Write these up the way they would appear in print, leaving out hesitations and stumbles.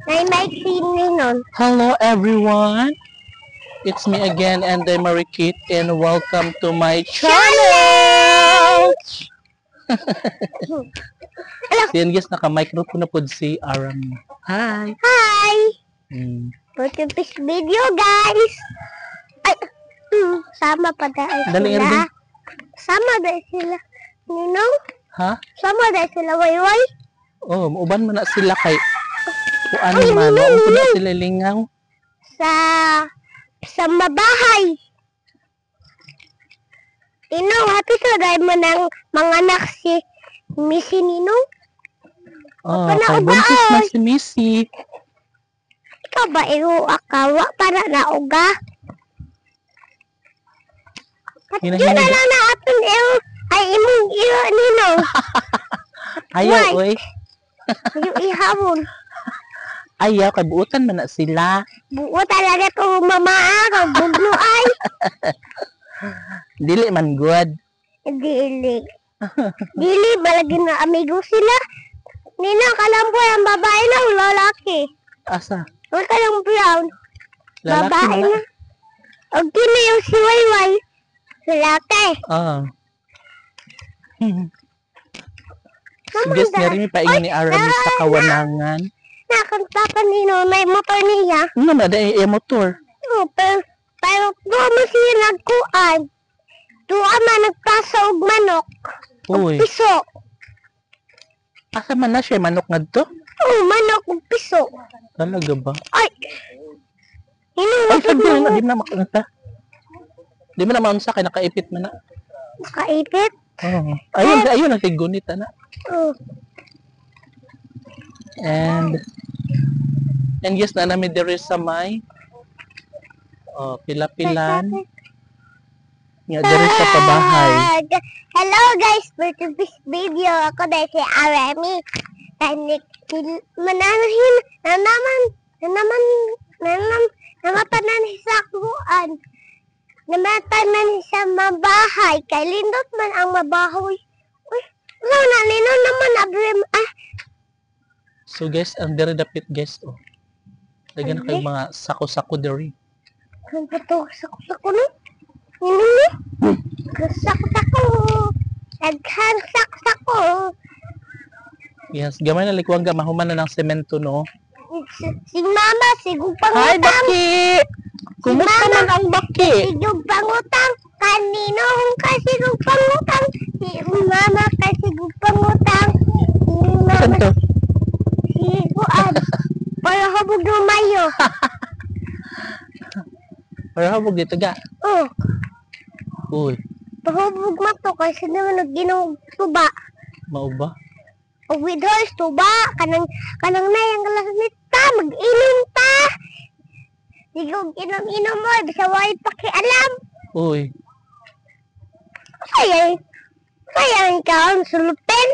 May nun. Hello everyone, it's me again and I'm Marikit and welcome to my channel! Siyan guys, naka-microphone na po si Aram. Hi! Hi! Hmm. For this video guys! Ay, sama pa dahil Dali nga sila. rin. Sama dahil sila. Ninong? Ha? Sama dahil sila wayway. Oh, uban mo na sila kay kuan man, o na sila lingaw. Sa mabahay. Ninong, happy to dahil mo ng mga anak si Missy Ninong. Oh, kay buntis na si Missy. Ikaw ba akawa para na uga? At yun na lang na atong ay imong iyo Ninong. Ayaw, oy. Ayaw ihabon. Ayaw, kay buutan man na sila. Buo talaga to mamaa, kag bugno ay. Dili man good. Dili. Dili, malagi na amigo sila. Ninang, kalamboy ang babae na o lalaki. Asa? Huwag ka lang brown. Lalaki Babae na. na. O kino yung si Wayway. Lalaki. Ah. Suggest nga rin paingin ni Aramis sa kawanangan. Nakanta pa ni Nonay motor niya. Ano na, dahil motor. Pero doon mo siya nagkuan. Doon man nagpasa og manok. Uy. Og piso. Asa man na siya, manok nga to? Oh, manok og piso. Talaga ba? Ay! Ay, sabi na, di mo na makunta. Di mo na maunsa kay nakaipit man na. Nakaipit? Oh. Ayun, natigunit na. Oh. And yes, na namin there is sa may pila-pilan. Nga, there is sa pabahay. Hello guys, for this video, ako dahil si Arami. Namatanan sa kuan. Namatanan sa mabahay. Kay lindot man ang mabahoy. Uy, wala na, nino naman abrim. So guys, ang dere dapit guys, oh. Lagyan na kayong mga sako-sako dere. Ang pato, sako-sako no? Nino no? Sako-sako. Naghang sako-sako. Yes, gamay na likwang mahuman na ng semento, no? Si Mama, sigug Hi, pangutang. Baki! Kumusta man ang Baki? Sigug pangutang. Kaninong ka sigug pangutang. Si Mama ka sigug pangutang. Si Saan Mama, to? si Kuan. Para habog lumayo. Para habog dito ga. Oh, Uy, pahubog mo to kasi naman nagginong tuba. mao ba? O with horse tuba. Kanang na yung galasnita. Mag-inom ta. Sigug inom-inom mo. Bisaway pakialam. Uy, Sayang ka ang sulupin.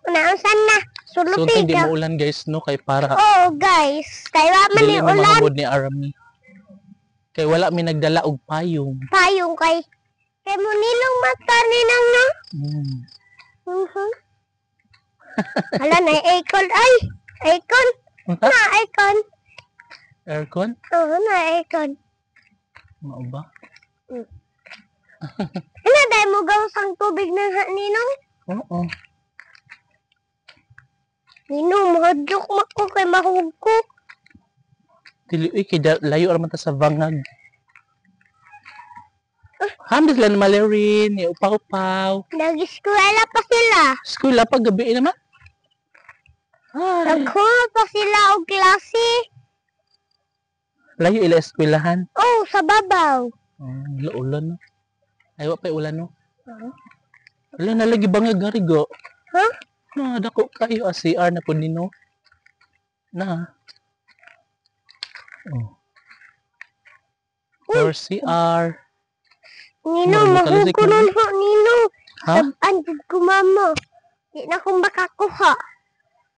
Unaan na. so Sulupin hindi ka. mo ulan guys, no? Kay para Oo, guys. Kaya man dili ni mo ulan. mahamod ni Arami. Kay wala mi nagdala og payong. Payong kay. Kay mo nilong mata ni nang no? Hala na, aircon. Ay! Aircon. Na, aircon. Aircon? Oo, na, aircon. Mao ba? Ano, dahil mo gawas ang tubig ng ninong? Oo. Ninong, mahadlok mo ko kay mahug ko. Dili uy kay layo ra man ta sa bangag. Hamdis lang malerin, ni upaw-upaw. Nag-eskwela pa sila. School pag gabi naman. Ay, Naghulo pa sila og klase. layo ila eskwelahan. Oh, sa babaw. Ulan no. Ay wa pa ulan no. Wala na lagi bangag gari go. Ha? Dako kayo CR na po nino. Na. Oh. Or CR. Nino, Marami mahug talaga ko ikaw, nun ho, Nino. Ha? Saban, ko mama. Di na akong makakuha.